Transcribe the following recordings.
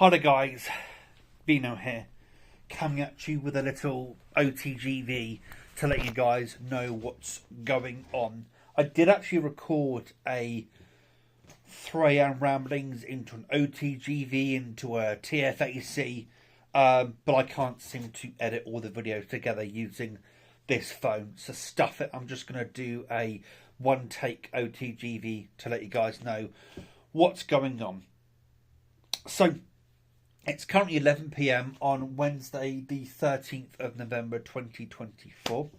Hi there guys, Vino here, coming at you with a little OTGV to let you guys know what's going on. I did actually record a 3am ramblings into an OTGV, into a TFAC, but I can't seem to edit all the videos together using this phone, so stuff it. I'm just going to do a one take OTGV to let you guys know what's going on. So it's currently 11 p.m. on Wednesday, the 13th of November 2024.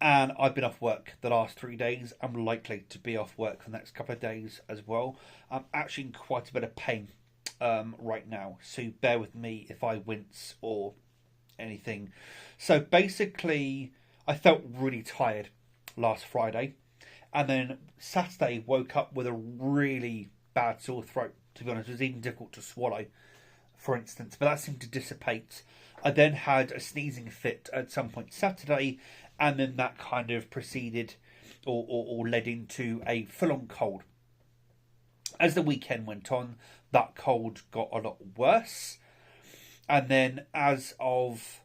And I've been off work the last 3 days. I'm likely to be off work for the next couple of days as well. I'm actually in quite a bit of pain right now. So bear with me if I wince or anything. So basically, I felt really tired last Friday. And then Saturday woke up with a really bad sore throat. To be honest, it was even difficult to swallow, for instance, but that seemed to dissipate. I then had a sneezing fit at some point Saturday, and then that kind of proceeded or led into a full-on cold. As the weekend went on, that cold got a lot worse, and then as of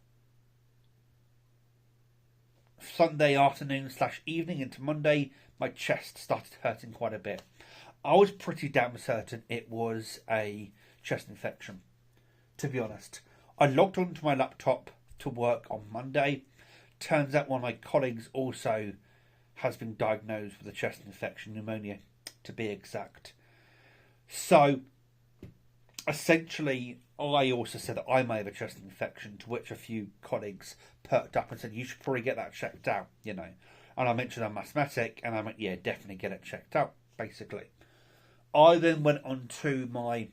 Sunday afternoon / evening into Monday, my chest started hurting quite a bit. I was pretty damn certain it was a chest infection, to be honest. I logged onto my laptop to work on Monday. Turns out one of my colleagues also has been diagnosed with a chest infection, pneumonia, to be exact. So, essentially, I also said that I may have a chest infection, to which a few colleagues perked up and said, you should probably get that checked out, you know. And I mentioned I'm asthmatic, and I went, yeah, definitely get it checked out, basically. I then went on to my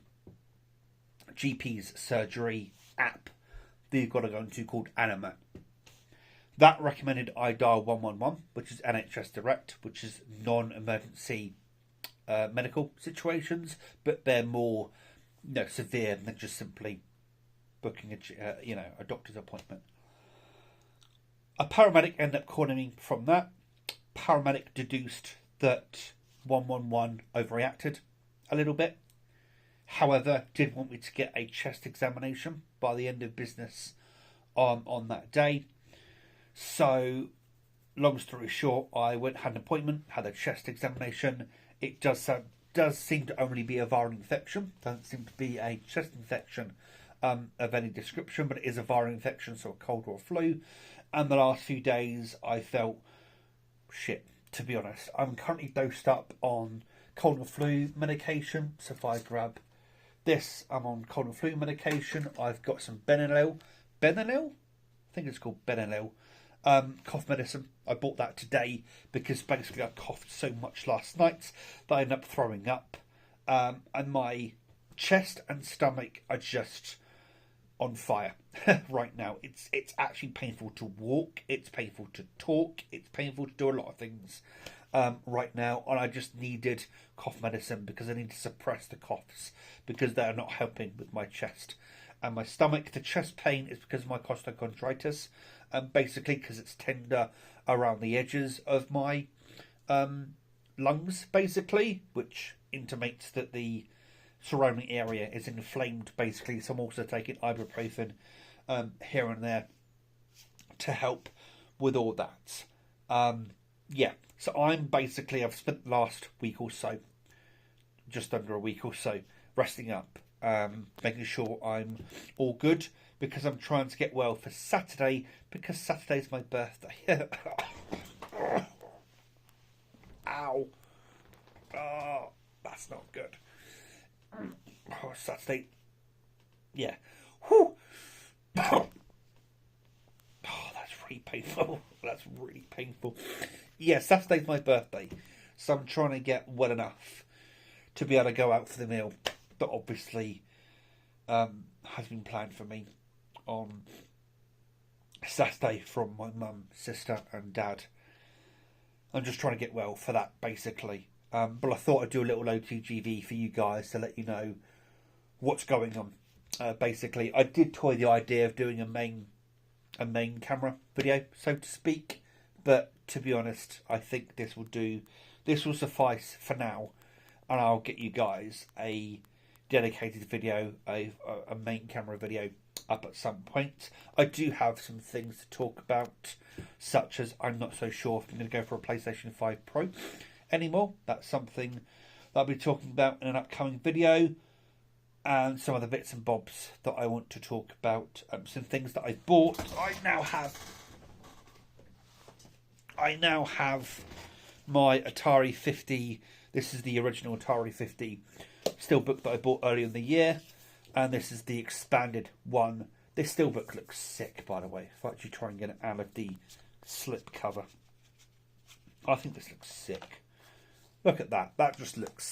GP's surgery app that you've got to go into called Anima. That recommended I dial 111, which is NHS Direct, which is non-emergency medical situations, but they're more severe than just simply booking a doctor's appointment. A paramedic ended up calling me from that. Paramedic deduced that 111 overreacted a little bit. However, did want me to get a chest examination by the end of business on that day. So, long story short, I had an appointment, had a chest examination. It does seem to only be a viral infection. Doesn't seem to be a chest infection of any description, but it is a viral infection, so a cold or a flu. And the last few days, I felt shit, to be honest. I'm currently dosed up on cold and flu medication, so if I grab this, I'm on cold and flu medication. I've got some Benadryl? I think it's called Benadryl. Cough medicine. I bought that today because basically I coughed so much last night that I ended up throwing up. And my chest and stomach are just on fire right now. It's actually painful to walk. It's painful to talk. It's painful to do a lot of things right now. And I just needed cough medicine because I need to suppress the coughs because they are not helping with my chest and my stomach. The chest pain is because of my costochondritis, basically because it's tender around the edges of my lungs, basically, which intimates that the surrounding area is inflamed, basically. So I'm also taking ibuprofen here and there to help with all that. So I've spent the last week or so, just under a week or so, resting up, making sure I'm all good, because I'm trying to get well for Saturday, because Saturday's my birthday. Ow. Oh, that's not good. Oh, Saturday. Yeah. Whew. Oh, that's really painful. That's really painful. Yeah, Saturday's my birthday, so I'm trying to get well enough to be able to go out for the meal that obviously has been planned for me on Saturday from my mum, sister and dad. I'm just trying to get well for that, basically. But I thought I'd do a little OTGV for you guys to let you know what's going on. Basically, I did toy the idea of doing a main camera video, so to speak. But to be honest, I think this will suffice for now, and I'll get you guys a dedicated video, a main camera video up at some point. I do have some things to talk about, such as I'm not so sure if I'm going to go for a PlayStation 5 Pro anymore. That's something that I'll be talking about in an upcoming video. And some of the bits and bobs that I want to talk about. Some things that I bought. I now have my Atari 50. This is the original Atari 50 steelbook that I bought earlier in the year. And this is the expanded one. This steelbook looks sick, by the way. If I actually try and get it out of the slip cover. I think this looks sick. Look at that. That just looks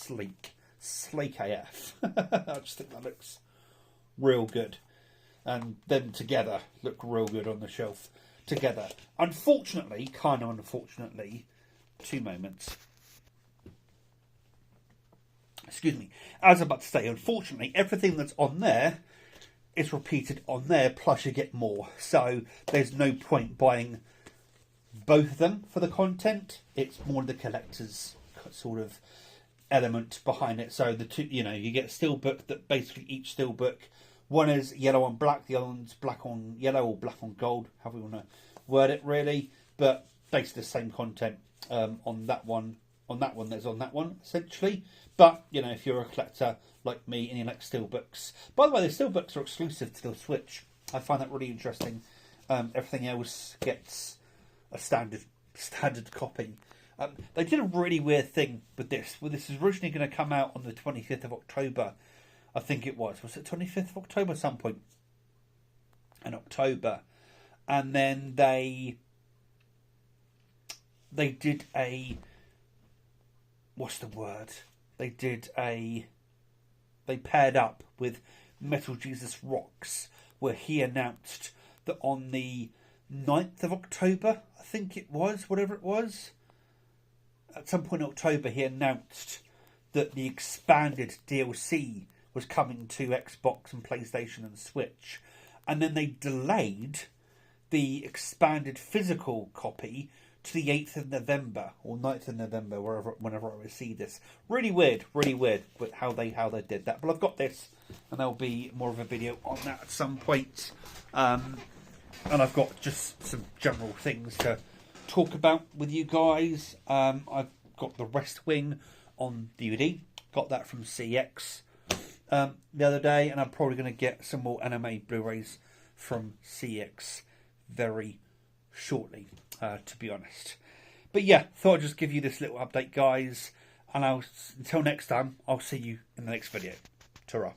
sleek. Sleek AF. I just think that looks real good. And them together look real good on the shelf together. Unfortunately, kind of unfortunately, 2 moments. Excuse me. As I'm about to say, unfortunately, everything that's on there is repeated on there, plus you get more. So there's no point buying both of them for the content. It's more the collector's sort of element behind it. So the two, you get a steelbook that basically each steelbook, one is yellow on black, the other one's black on yellow or black on gold, however you want to word it really, but basically the same content on that one that's on that one essentially. But if you're a collector like me and you like steelbooks, by the way, the steelbooks are exclusive to the Switch. I find that really interesting. Everything else gets a standard copy. They did a really weird thing with this. Well, this is originally going to come out on the 25th of October. I think it was. Was it 25th of October at some point? In October. And then they did a... What's the word? They paired up with Metal Jesus Rocks, where he announced that on the 9th of October, I think it was, whatever it was, at some point in October, he announced that the expanded DLC was coming to Xbox and PlayStation and Switch. And then they delayed the expanded physical copy to the 8th of November or 9th of November, whenever I see this. Really weird with how they did that. But I've got this, and there'll be more of a video on that at some point. And I've got just some general things to talk about with you guys. I've got The West Wing on DVD. Got that from CX the other day, and I'm probably going to get some more anime Blu-rays from CX very shortly, to be honest. But yeah, thought I'd just give you this little update, guys. And until next time, I'll see you in the next video. Ta-ra.